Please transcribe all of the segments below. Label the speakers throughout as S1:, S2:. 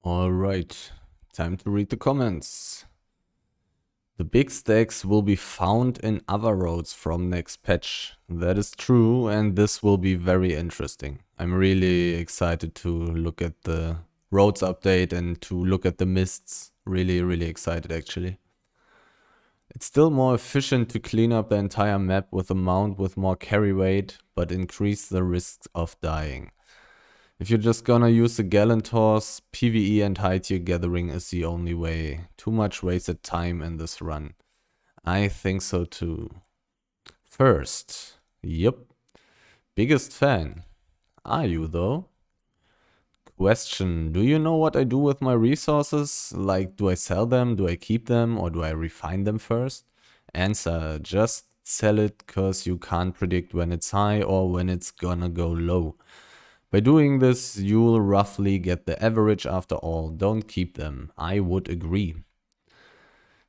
S1: Alright, time to read the comments. The big stacks will be found in other roads from next patch. That is true, and this will be very interesting. I'm really excited to look at the roads update and to look at the mists. Really excited actually. It's still more efficient to clean up the entire map with a mount with more carry weight, but increase the risks of dying. If you're just gonna use the Gallant Horse, PvE and high tier gathering is the only way. Too much wasted time in this run. I think so too. First, yep. Biggest fan. Are you though? Question, do you know what I do with my resources? Like, do I sell them, do I keep them, or do I refine them first? Answer, just sell it cause you can't predict when it's high or when it's gonna go low. By doing this, you'll roughly get the average after all. Don't keep them. I would agree.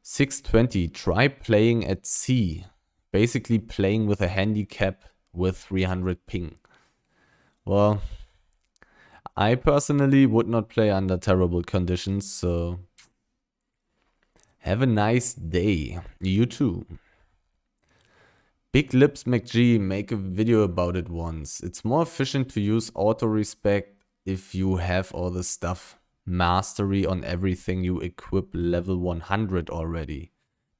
S1: 620. Try playing at sea. Basically playing with a handicap with 300 ping. Well, I personally would not play under terrible conditions, so have a nice day. You too. Big Lips McG, make a video about it once. It's more efficient to use auto-respect if you have all the stuff. Mastery on everything you equip level 100 already.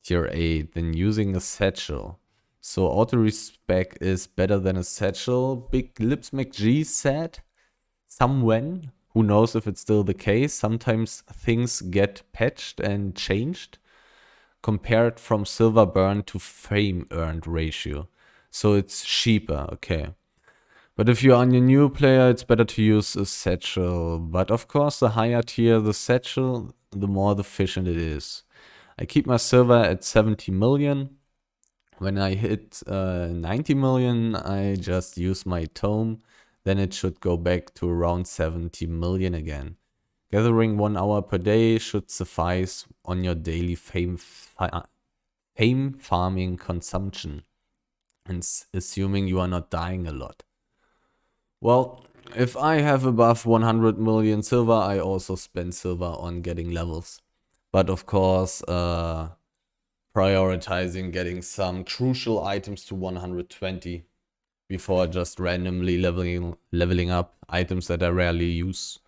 S1: Tier 8 than using a satchel. So auto-respect is better than a satchel. Big Lips McG said. Someone, who knows if it's still the case. Sometimes things get patched and changed. Compared from silver burn to fame earned ratio. So it's cheaper, okay. But if you're on your new player, it's better to use a satchel. But of course, the higher tier the satchel, the more efficient it is. I keep my silver at 70 million. When I hit 90 million, I just use my tome. Then it should go back to around 70 million again. Gathering 1 hour per day should suffice on your daily fame farming consumption, and assuming you are not dying a lot. Well, if I have above 100 million silver, I also spend silver on getting levels. But of course, prioritizing getting some crucial items to 120 before just randomly leveling up items that I rarely use.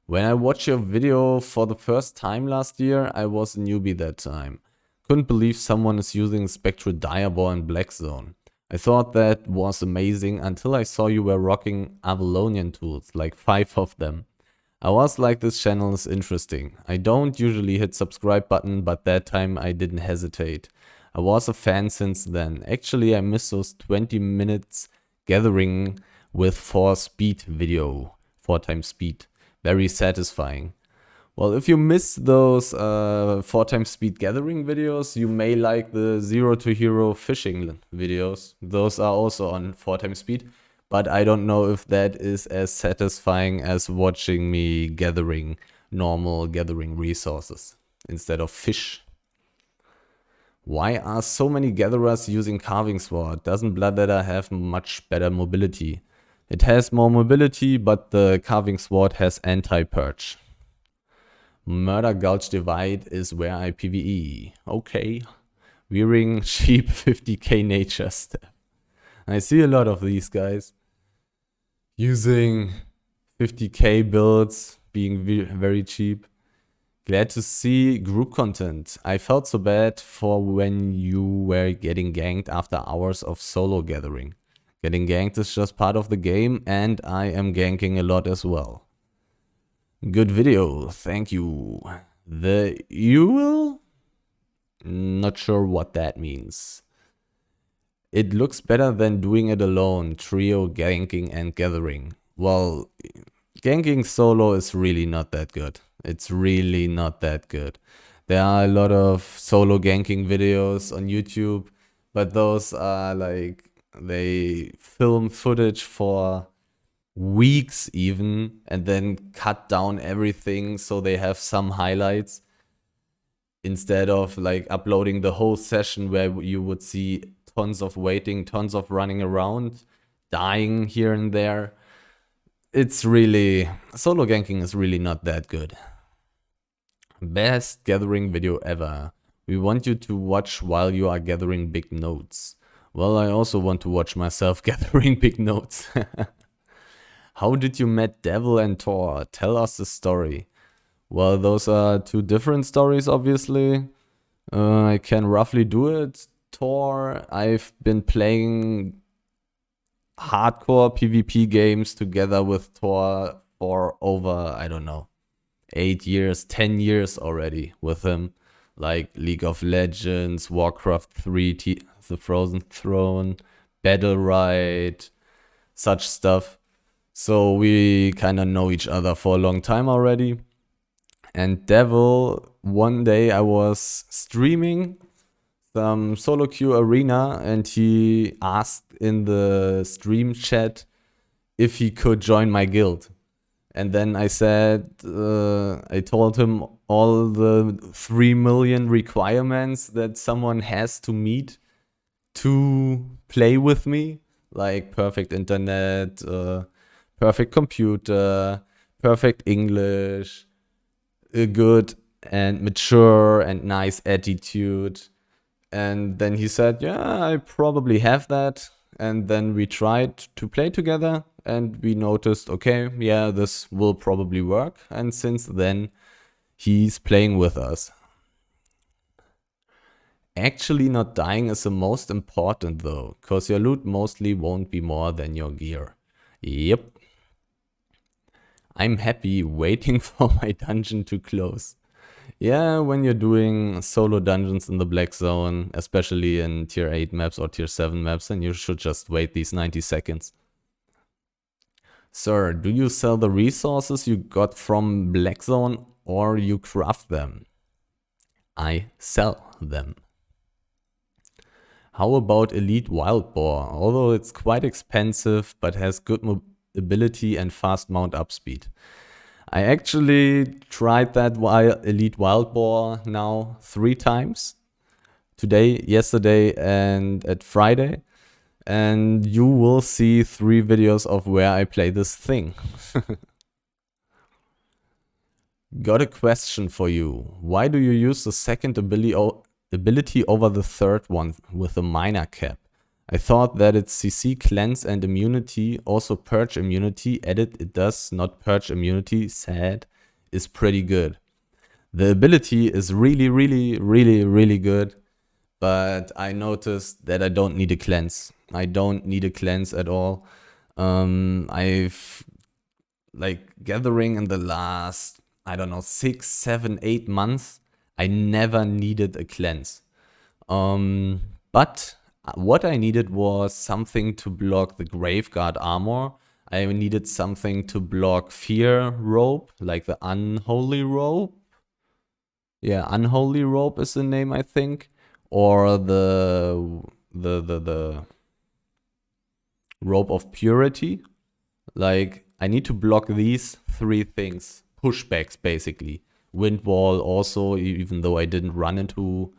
S1: When I watched your video for the first time last year, I was a newbie that time. Couldn't believe someone is using Spectral Diaball in Black Zone. I thought that was amazing until I saw you were rocking Avalonian tools, like 5 of them. I was like, this channel is interesting. I don't usually hit subscribe button, but that time I didn't hesitate. I was a fan since then. Actually, I missed those 20 minutes gathering with 4 speed video, 4 times speed. Very satisfying. Well, if you miss those 4 times speed gathering videos, you may like the 0 to hero fishing videos. Those are also on 4 times speed, but I don't know if that is as satisfying as watching me gathering normal gathering resources instead of fish. Why are so many gatherers using carving sword? Doesn't Bloodletter have much better mobility? It has more mobility, but the carving sword has anti-purge. Murder Gulch Divide is where I PvE. Okay. Wearing cheap 50k nature step. I see a lot of these guys using 50k builds, being very cheap. Glad to see group content. I felt so bad for when you were getting ganked after hours of solo gathering. Getting ganked is just part of the game, and I am ganking a lot as well. Good video, thank you. The Ewell? Not sure what that means. It looks better than doing it alone, trio, ganking and gathering. Well, ganking solo is really not that good. It's really not that good. There are a lot of solo ganking videos on YouTube, but those are like, they film footage for weeks even and then cut down everything so they have some highlights instead of like uploading the whole session where you would see tons of waiting, tons of running around, dying here and there. it's really, solo ganking is really not that good. Best gathering video ever. We want you to watch while you are gathering big notes. Well, I also want to watch myself gathering big notes. How did you met Devil and Thor? Tell us the story. Well, those are two different stories, obviously. I can roughly do it. Thor, I've been playing hardcore PvP games together with Thor for over, I don't know, 8 years, 10 years already with him. Like League of Legends, Warcraft 3, The Frozen Throne, Battle Ride, such stuff. So we kind of know each other for a long time already. And Devil, one day I was streaming some solo queue arena and he asked in the stream chat if he could join my guild. And then I said, I told him all the 3 million requirements that someone has to meet to play with me, like perfect internet, perfect computer, perfect English, a good and mature and nice attitude. And then he said, yeah, I probably have that. And then we tried to play together and we noticed, okay, yeah, this will probably work. And since then, he's playing with us. Actually, not dying is the most important though, because your loot mostly won't be more than your gear. Yep. I'm happy waiting for my dungeon to close. Yeah, when you're doing solo dungeons in the Black Zone, especially in tier 8 maps or tier 7 maps, then you should just wait these 90 seconds. Sir, do you sell the resources you got from Black Zone or you craft them? I sell them. How about Elite Wild Boar? Although it's quite expensive, but has good mobility and fast mount up speed. I actually tried that Elite Wild Boar now 3 times. Today, yesterday, and at Friday. And you will see 3 videos of where I play this thing. Got a question for you. Why do you use the second ability over the third one with the minor cap? I thought that its CC cleanse and immunity, also purge immunity, edit it does not purge immunity, sad, is pretty good. The ability is really good, but I noticed that I don't need a cleanse. I don't need a cleanse at all. I've like gathering in the last, I don't know, 6, 7, 8 months, I never needed a cleanse. But what I needed was something to block the Graveguard armor. I needed something to block Fear Robe, like the Unholy Robe. Yeah, Unholy Robe is the name, I think. Or the Robe of Purity. Like, I need to block these 3 things. Pushbacks, basically. Wind Wall also, even though I didn't run into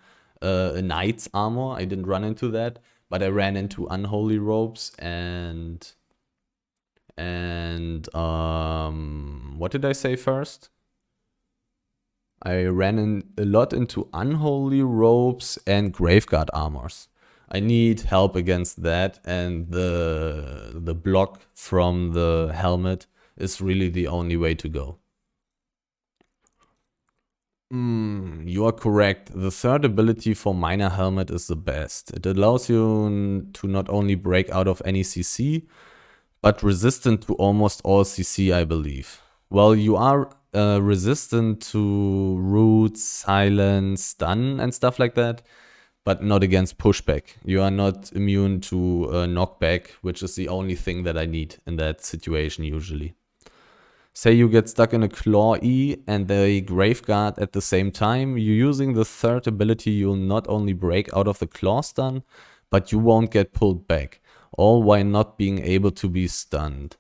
S1: a knight's armor. I didn't run into that, but I ran into unholy robes and what did I say first? I ran a lot into unholy robes and graveguard armors. I need help against that, and the block from the helmet is really the only way to go. You are correct. The third ability for Minor Helmet is the best. It allows you to not only break out of any CC, but resistant to almost all CC, I believe. Well, you are resistant to root, silence, stun and stuff like that, but not against pushback. You are not immune to knockback, which is the only thing that I need in that situation usually. Say you get stuck in a Claw E and the Graveguard at the same time, you using the third ability, you'll not only break out of the Claw stun, but you won't get pulled back, all while not being able to be stunned.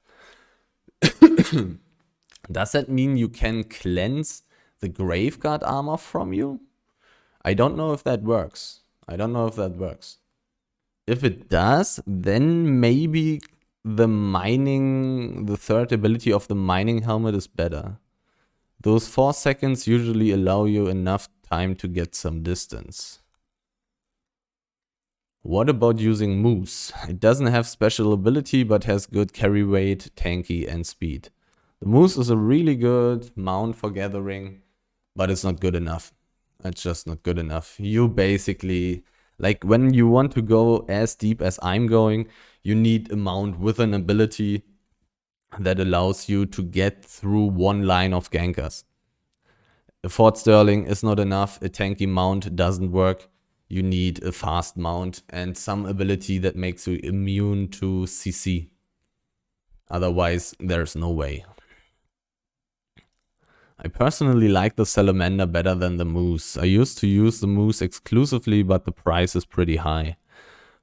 S1: Does that mean you can cleanse the Graveguard armor from you? I don't know if that works. If it does, then maybe the third ability of the mining helmet is better. Those 4 seconds usually allow you enough time to get some distance. What about using Moose? It doesn't have special ability but has good carry weight, tanky and speed. The Moose is a really good mount for gathering, but it's not good enough. It's just not good enough. You basically, like when you want to go as deep as I'm going, you need a mount with an ability that allows you to get through one line of gankers. A Fort Sterling is not enough, a tanky mount doesn't work. You need a fast mount and some ability that makes you immune to CC. Otherwise, there's no way. I personally like the Salamander better than the Moose. I used to use the Moose exclusively, but the price is pretty high.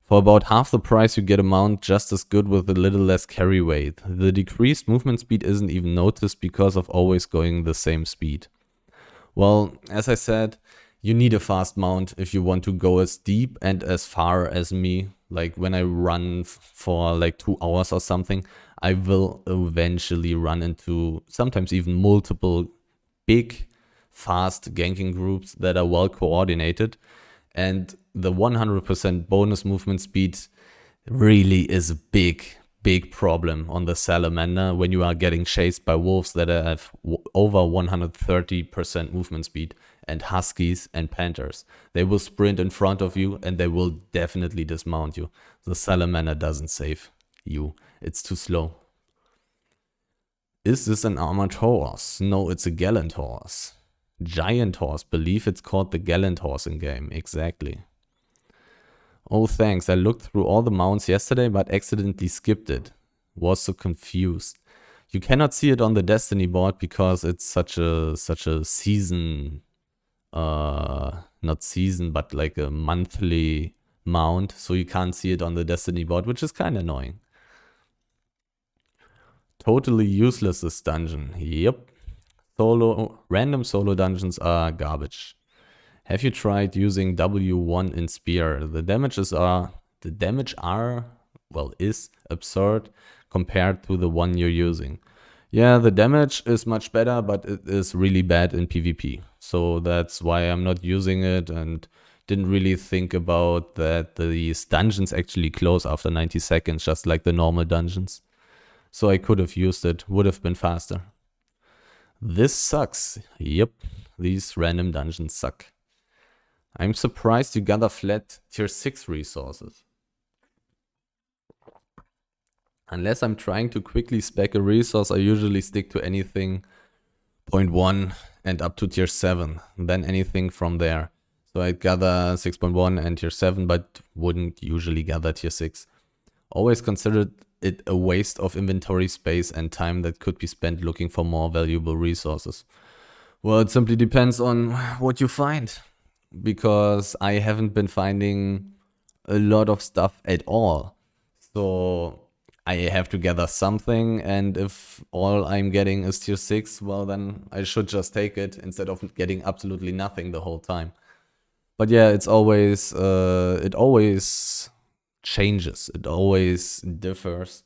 S1: For about half the price you get a mount just as good with a little less carry weight. The decreased movement speed isn't even noticed because of always going the same speed. Well, as I said, you need a fast mount if you want to go as deep and as far as me. Like when I run for like 2 hours or something, I will eventually run into sometimes even multiple big, fast ganking groups that are well coordinated. And the 100% bonus movement speed really is a big problem on the Salamander when you are getting chased by wolves that have over 130% movement speed, and huskies and panthers. They will sprint in front of you and they will definitely dismount you. The Salamander doesn't save you. It's too slow. Is this an armored horse? No, it's a gallant horse. Giant horse. Believe it's called the gallant horse in game. Exactly. Oh, thanks. I looked through all the mounts yesterday, but accidentally skipped it. Was so confused. You cannot see it on the Destiny board because it's such a season, not season, but like a monthly mount. So you can't see it on the Destiny board, which is kind of annoying. Totally useless, this dungeon. Yep. Random solo dungeons are garbage. Have you tried using W1 in Spear? The damage is absurd compared to the one you're using. Yeah, the damage is much better, but it is really bad in PvP. So that's why I'm not using it and didn't really think about that these dungeons actually close after 90 seconds, just like the normal dungeons. So I could have used it, would have been faster. This sucks. Yep, these random dungeons suck. I'm surprised you gather flat tier 6 resources. Unless I'm trying to quickly spec a resource, I usually stick to anything 0.1 and up to tier 7. Then anything from there. So I'd gather 6.1 and tier 7, but wouldn't usually gather tier 6. Always considered it a waste of inventory space and time that could be spent looking for more valuable resources. Well, it simply depends on what you find. Because I haven't been finding a lot of stuff at all. So I have to gather something, and if all I'm getting is tier 6, well then I should just take it instead of getting absolutely nothing the whole time. But yeah, it always changes, it always differs.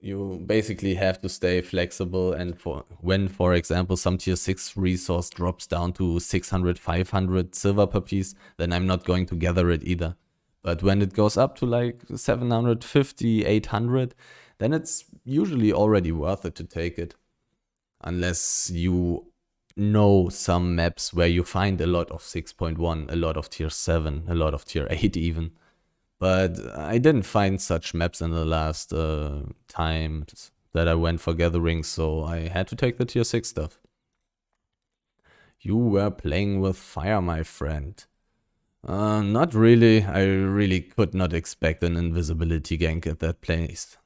S1: You basically have to stay flexible, and when, for example, some tier 6 resource drops down to 600, 500 silver per piece, then I'm not going to gather it either. But when it goes up to like 750, 800, then it's usually already worth it to take it. Unless you know some maps where you find a lot of 6.1, a lot of tier 7, a lot of tier 8 even. But I didn't find such maps in the last times that I went for gatherings, so I had to take the tier 6 stuff. You were playing with fire, my friend. Not really. I really could not expect an invisibility gank at that place.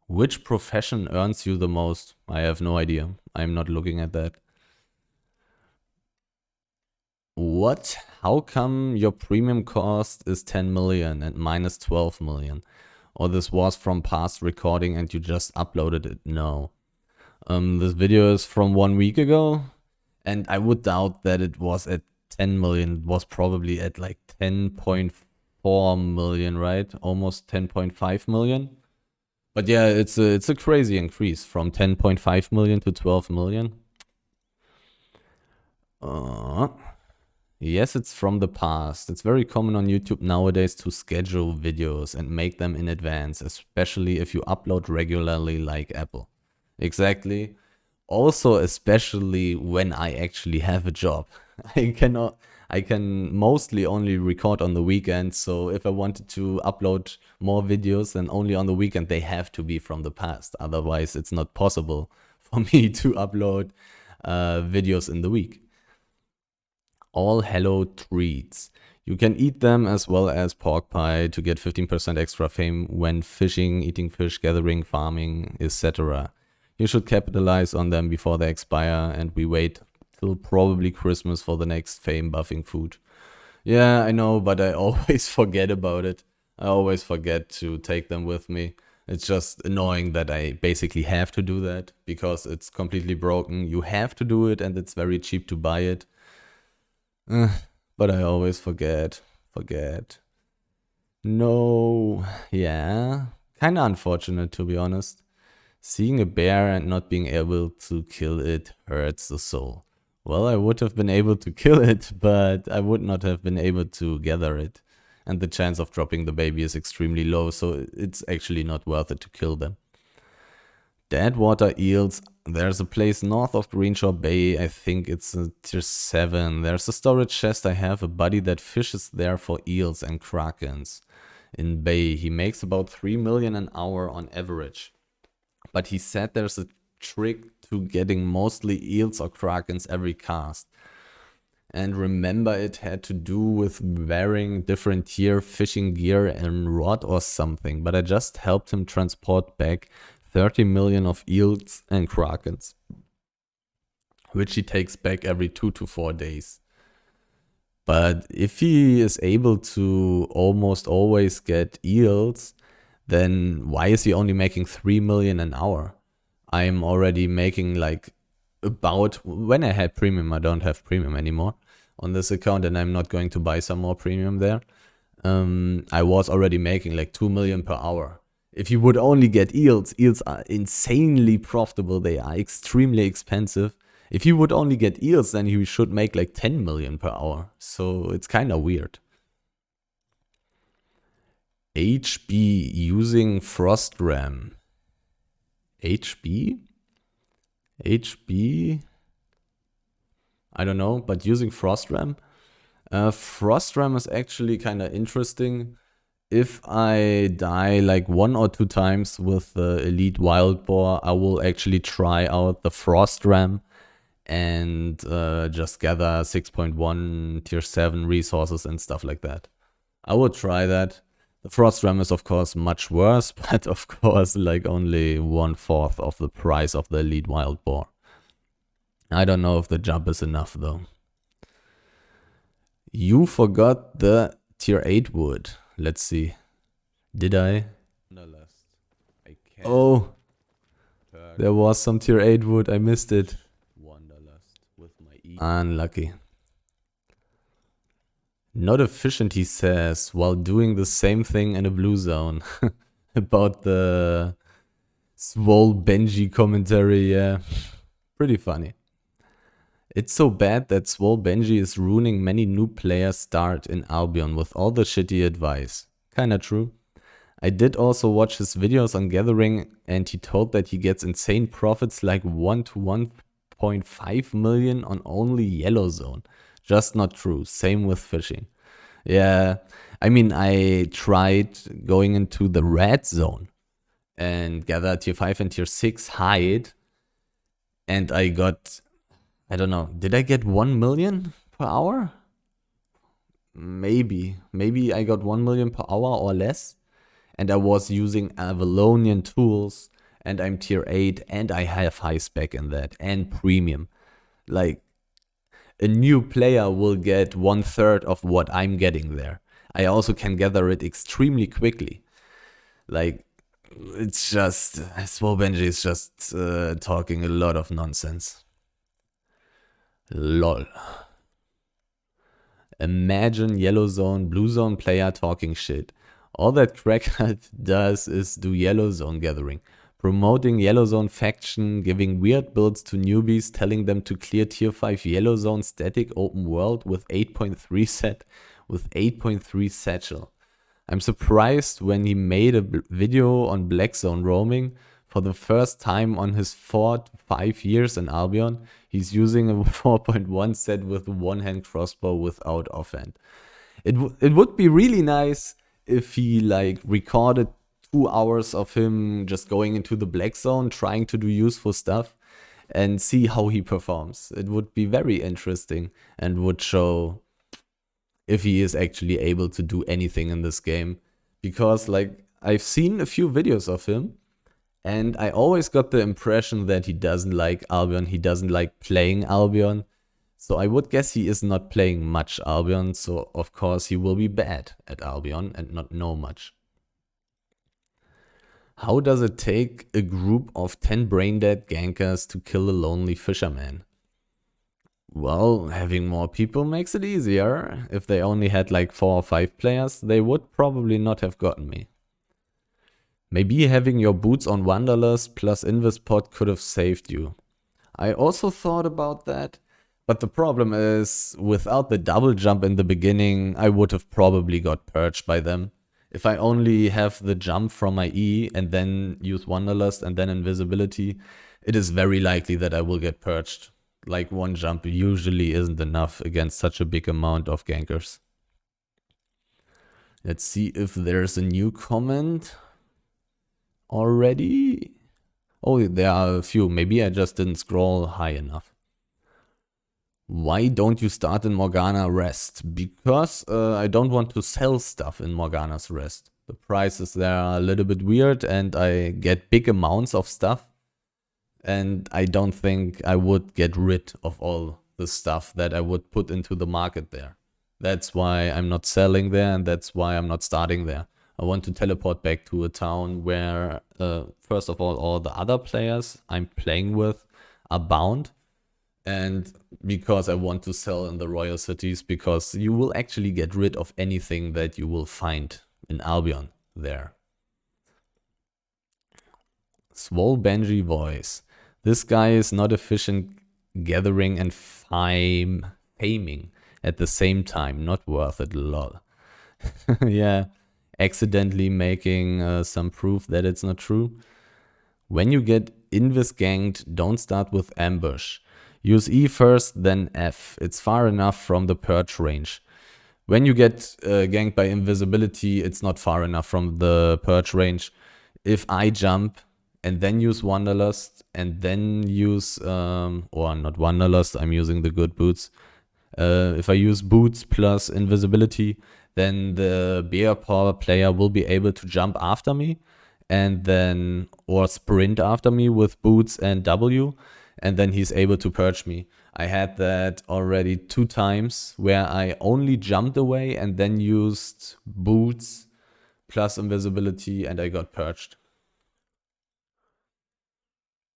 S1: Which profession earns you the most? I have no idea. I'm not looking at that. What? How come your premium cost is 10 million and minus 12 million? Or this was from past recording and you just uploaded it? No. This video is from 1 week ago, and I would doubt that it was at 10 million. It was probably at like 10.4 million, right? Almost 10.5 million. But yeah, it's a crazy increase from 10.5 million to 12 million. Uh, yes, it's from the past. It's very common on YouTube nowadays to schedule videos and make them in advance, especially if you upload regularly like Apple. Exactly. Also, especially when I actually have a job. I cannot, I can mostly only record on the weekend. So if I wanted to upload more videos, then only on the weekend they have to be from the past. Otherwise, it's not possible for me to upload videos in the week. All hello treats. You can eat them as well as pork pie to get 15% extra fame when fishing, eating fish, gathering, farming, etc. You should capitalize on them before they expire, and we wait till probably Christmas for the next fame buffing food. Yeah, I know, but I always forget about it. I always forget to take them with me. It's just annoying that I basically have to do that because it's completely broken. You have to do it and it's very cheap to buy it. But I always forget. Forget. No. Yeah. Kinda unfortunate, to be honest. Seeing a bear and not being able to kill it hurts the soul. Well, I would have been able to kill it, but I would not have been able to gather it. And the chance of dropping the baby is extremely low, so it's actually not worth it to kill them. Dead water eels. There's a place north of Greenshore Bay. I think it's a tier 7. There's a storage chest. I have a buddy that fishes there for eels and krakens. In Bay, he makes about 3 million an hour on average. But he said there's a trick to getting mostly eels or krakens every cast. And remember, it had to do with wearing different tier fishing gear and rod or something. But I just helped him transport back 30 million of eels and krakens, which he takes back every 2 to 4 days. But if he is able to almost always get eels, then why is he only making 3 million an hour? I'm already making like about, when I had premium, I don't have premium anymore on this account, and I'm not going to buy some more premium there. I was already making like 2 million per hour. If you would only get eels, eels are insanely profitable. They are extremely expensive. If you would only get eels, then you should make like 10 million per hour. So it's kind of weird. HB using Frost Ram. HB? HB? I don't know, but using Frost Ram. Frost Ram is actually kind of interesting. If I die like 1 or 2 times with the Elite Wild Boar, I will actually try out the Frost Ram and just gather 6.1 tier 7 resources and stuff like that. I would try that. The Frost Ram is of course much worse, but of course like only 1/4 of the price of the Elite Wild Boar. I don't know if the jump is enough though. You forgot the tier 8 wood. Let's see. Did I? Oh, there was some tier 8 wood. I missed it. Unlucky. Not efficient, he says, while doing the same thing in a blue zone. About the Swole Benji commentary, yeah. Pretty funny. It's so bad that Swole Benji is ruining many new players' start in Albion with all the shitty advice. Kinda true. I did also watch his videos on gathering, and he told that he gets insane profits like 1 to 1.5 million on only yellow zone. Just not true. Same with fishing. Yeah, I mean, I tried going into the red zone and gather tier 5 and tier 6 hide, and I got, I don't know, did I get 1 million per hour? Maybe I got 1 million per hour or less, and I was using Avalonian tools, and I'm tier 8, and I have high spec in that, and premium. Like, a new player will get 1/3 of what I'm getting there. I also can gather it extremely quickly. Like, it's just, Swole Benji is just talking a lot of nonsense. Lol. Imagine yellow zone, blue zone player talking shit. All that Crackhead does is do yellow zone gathering, promoting yellow zone faction, giving weird builds to newbies, telling them to clear tier 5 yellow zone static open world with 8.3 set, with 8.3 satchel. I'm surprised when he made a video on black zone roaming for the first time on his 4 to 5 years in Albion. He's using a 4.1 set with one hand crossbow without offhand. It would be really nice if he like recorded 2 hours of him just going into the black zone, trying to do useful stuff and see how he performs. It would be very interesting and would show if he is actually able to do anything in this game. Because like I've seen a few videos of him and I always got the impression that he doesn't like Albion, he doesn't like playing Albion. So I would guess he is not playing much Albion, so of course he will be bad at Albion and not know much. How does it take a group of 10 brain-dead gankers to kill a lonely fisherman? Well, having more people makes it easier. If they only had like 4 or 5 players, they would probably not have gotten me. Maybe having your boots on Wanderlust plus Invispot could have saved you. I also thought about that. But the problem is, without the double jump in the beginning, I would have probably got purged by them. If I only have the jump from my E and then use Wanderlust and then invisibility, it is very likely that I will get purged. Like one jump usually isn't enough against such a big amount of gankers. Let's see if there's a new comment already. Oh, there are a few. Maybe I just didn't scroll high enough. Why don't you start in Morgana Rest? Because I don't want to sell stuff in Morgana's Rest. The prices there are a little bit weird and I get big amounts of stuff. And I don't think I would get rid of all the stuff that I would put into the market there. That's why I'm not selling there and that's why I'm not starting there. I want to teleport back to a town where, first of all the other players I'm playing with are bound. And because I want to sell in the royal cities, because you will actually get rid of anything that you will find in Albion there. Swole Benji voice. This guy is not efficient gathering and faming at the same time. Not worth it, lol. Yeah, accidentally making some proof that it's not true. When you get invis ganked, don't start with ambush. Use E first, then F. It's far enough from the purge range. When you get ganked by invisibility, it's not far enough from the purge range. If I jump and then use Wanderlust and then use, or not Wanderlust, I'm using the good boots. If I use boots plus invisibility, then the bear power player will be able to jump after me and then, or sprint after me with boots and W. And then he's able to purge me. I had that already 2 times where I only jumped away and then used boots plus invisibility and I got purged.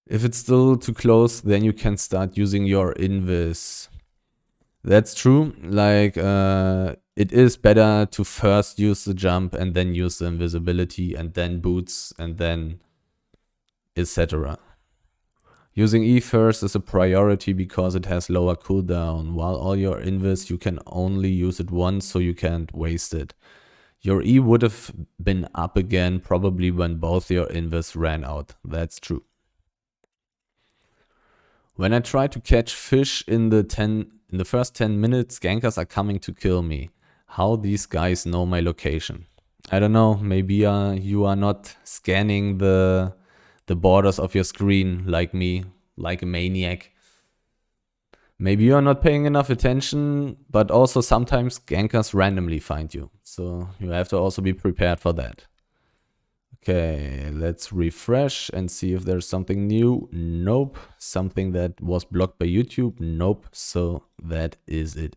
S1: If it's still too close, then you can start using your invis. That's true. Like, it is better to first use the jump and then use the invisibility and then boots and then etc. Using E first is a priority because it has lower cooldown, while all your invis you can only use it once, so you can't waste it. Your E would have been up again probably when both your invis ran out. That's true. When I try to catch fish in the first 10 minutes, gankers are coming to kill me. How these guys know my location? I don't know, maybe you are not scanning the borders of your screen like me, like a maniac. Maybe you are not paying enough attention, but also sometimes gankers randomly find you. So you have to also be prepared for that. Okay, let's refresh and see if there's something new. Nope. Something that was blocked by YouTube? Nope. So that is it.